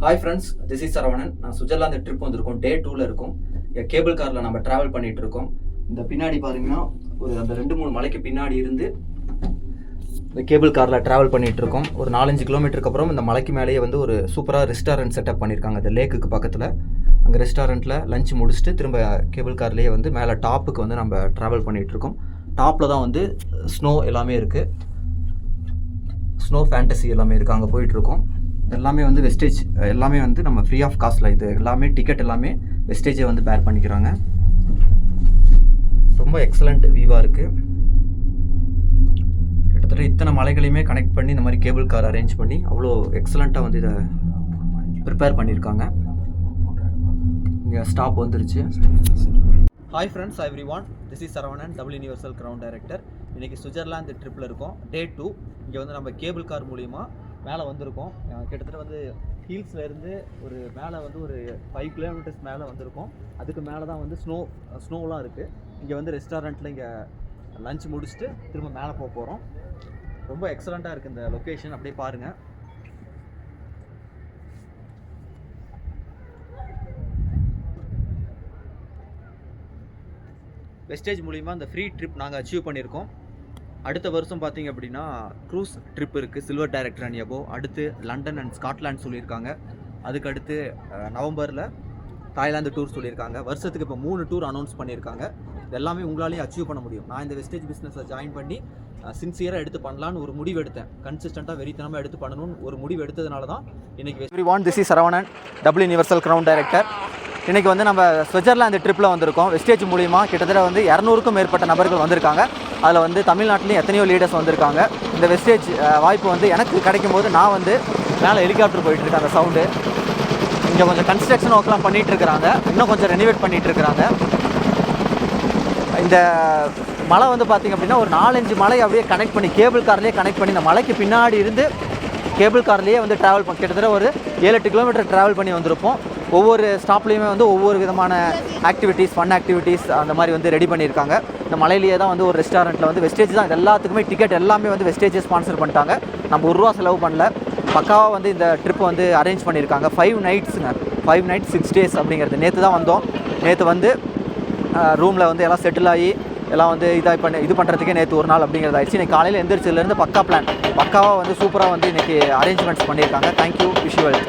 Hi friends, this is Saravanan. நான் Switzerland trip வந்திருக்கோம். டே 2ல் இருக்கும். கேபிள் காரில் நம்ம ட்ராவல் பண்ணிகிட்டு இருக்கோம். இந்த பின்னாடி பாருங்கன்னா ஒரு அந்த 2-3 மலைக்கு பின்னாடி இருந்து இந்த கேபிள் காரில் ட்ராவல் பண்ணிகிட்டு இருக்கோம். ஒரு 4-5 கிலோமீட்டருக்கு அப்புறம் இந்த மலைக்கு மேலேயே வந்து ஒரு சூப்பராக ரெஸ்டாரண்ட் செட்டப் பண்ணியிருக்காங்க. அந்த லேக்குக்கு பக்கத்தில் அங்கே ரெஸ்டாரண்ட்டில் லஞ்ச் முடிச்சுட்டு திரும்ப கேபிள் கார்லேயே வந்து மேலே டாப்புக்கு வந்து நம்ம ட்ராவல் பண்ணிகிட்ருக்கோம். டாப்பில் தான் வந்து ஸ்னோ எல்லாமே இருக்குது. ஸ்னோ ஃபேண்டசி எல்லாமே இருக்குது. அங்கே போயிட்டுருக்கோம். எல்லாமே வந்து வெஸ்டேஜ், எல்லாமே வந்து நம்ம ஃப்ரீ ஆஃப் காஸ்ட்டில் இது எல்லாமே டிக்கெட் எல்லாமே வெஸ்டேஜை வந்து பேர் பண்ணிக்கிறாங்க. ரொம்ப எக்ஸலண்ட் வியூவாக இருக்குது. கிட்டத்தட்ட இத்தனை மலைகளையுமே கனெக்ட் பண்ணி இந்த மாதிரி கேபிள் கார் அரேஞ்ச் பண்ணி அவ்வளோ எக்ஸலண்ட்டாக வந்து இதை ப்ரிப்பேர் பண்ணியிருக்காங்க. இங்கே ஸ்டாப் வந்துருச்சு. Hi friends, everyone. This is Saravanan, double universal ground director. இன்றைக்கி சுவிட்சர்லாந்து ட்ரிப்பில் இருக்கோம். டே 2. இங்கே வந்து நம்ம கேபிள் கார் மூலிமா மேலே வந்திருக்கோம். கிட்டத்தட்ட வந்து ஹீல்ஸில் இருந்து ஒரு மேலே வந்து ஒரு 5 கிலோமீட்டர்ஸ் மேலே வந்திருக்கோம். அதுக்கு மேலே தான் வந்து ஸ்னோவெலாம் இருக்குது. இங்கே வந்து ரெஸ்டாரண்ட்டில் இங்கே லஞ்ச் முடிச்சுட்டு திரும்ப மேலே போக போகிறோம். ரொம்ப எக்ஸலண்ட்டாக இருக்குது இந்த லொக்கேஷன். அப்படியே பாருங்கள். வெஸ்டேஜ் மூலிமா இந்த ஃப்ரீ ட்ரிப் நாங்கள் அச்சீவ் பண்ணியிருக்கோம். அடுத்த வருஷம் பார்த்திங்க அப்படின்னா க்ரூஸ் ட்ரிப் இருக்குது, சில்வர் டைரக்டர் அண்ட் எபோ. அடுத்து லண்டன் அண்ட் ஸ்காட்லாண்ட் சொல்லியிருக்காங்க. அதுக்கு அடுத்து நவம்பரில் தாய்லாந்து டூர் சொல்லியிருக்காங்க. வருஷத்துக்கு இப்போ 3 டூர் அனௌன்ஸ் பண்ணியிருக்காங்க. இது எல்லாமே உங்களாலேயும் அச்சீவ் பண்ண முடியும். நான் இந்த வெஸ்டேஜ் பிஸ்னஸை ஜாயின் பண்ணி சின்சியராக எடுத்து பண்ணலான்னு ஒரு முடிவு எடுத்தேன். கன்சிஸ்டண்ட்டாக வெறித்தனமாக எடுத்து பண்ணணும்னு ஒரு முடிவு எடுத்ததுனால தான் இன்றைக்கி everyone, this is Saravanan, double universal ground director. இன்றைக்கி வந்து நம்ம சுவிட்சர்லாந்து ட்ரிப்பில் வந்திருக்கோம். வெஸ்டேஜ் மூலிமா கிட்டத்தட்ட வந்து 200க்கும் மேற்பட்ட நபர்கள் வந்திருக்காங்க. அதில் வந்து தமிழ்நாட்டிலையும் எத்தனையோ லீடர்ஸ் வந்திருக்காங்க. இந்த வெஸ்டேஜ் வாய்ப்பு வந்து எனக்கு கிடைக்கும் போது நான் வந்து மேலே ஹெலிகாப்டர் போயிட்டுருக்கேன். அந்த சவுண்டு இங்கே கொஞ்சம் கன்ஸ்ட்ரக்ஷன் ஒர்க்லாம் பண்ணிகிட்ருக்குறாங்க. இன்னும் கொஞ்சம் ரெனிவேட் பண்ணிகிட்ருக்குறாங்க. இந்த மலை வந்து பார்த்திங்க அப்படின்னா ஒரு 4-5 மலை அப்படியே கனெக்ட் பண்ணி கேபிள் கார்லேயே கனெக்ட் பண்ணி இந்த மலைக்கு பின்னாடி இருந்து கேபிள் கார்லேயே வந்து ட்ராவல் பண்ணி கிட்டத்தட்ட ஒரு 7-8 கிலோமீட்டர் ட்ராவல் பண்ணி வந்திருப்போம். ஒவ்வொரு ஸ்டாப்லேயுமே வந்து ஒவ்வொரு விதமான ஆக்டிவிட்டீஸ், ஃபன் ஆக்டிவிட்டீஸ் அந்த மாதிரி வந்து ரெடி பண்ணியிருக்காங்க. இந்த மலையிலேயே தான் வந்து ஒரு ரெஸ்டாரண்ட்டில் வந்து வெஸ்டேஜ் தான் எல்லாத்துக்குமே டிக்கெட் எல்லாமே வந்து வெஸ்டேஜே ஸ்பான்சர் பண்ணிட்டாங்க. நம்ம ₹1 செலவு பண்ணல. பக்காவாக வந்து இந்த ட்ரிப் வந்து அரேஞ்ச் பண்ணியிருக்காங்க. 5 நைட்ஸுங்க, 5 நைட்ஸ் 6 டேஸ் அப்படிங்கிறது. நேற்று தான் வந்தோம். நேற்று வந்து ரூமில் வந்து எல்லாம் செட்டில் ஆகி எல்லாம் வந்து இது பண்ணுறதுக்கே நேற்று ஒரு நாள் அப்படிங்கிறது ஆயிடுச்சு. இன்றைக்கி காலையில் எந்திரிச்சதுலேருந்து பக்காவாக வந்து சூப்பராக வந்து இன்றைக்கி அரேஞ்ச்மெண்ட்ஸ் பண்ணியிருக்காங்க. Thank you, visual.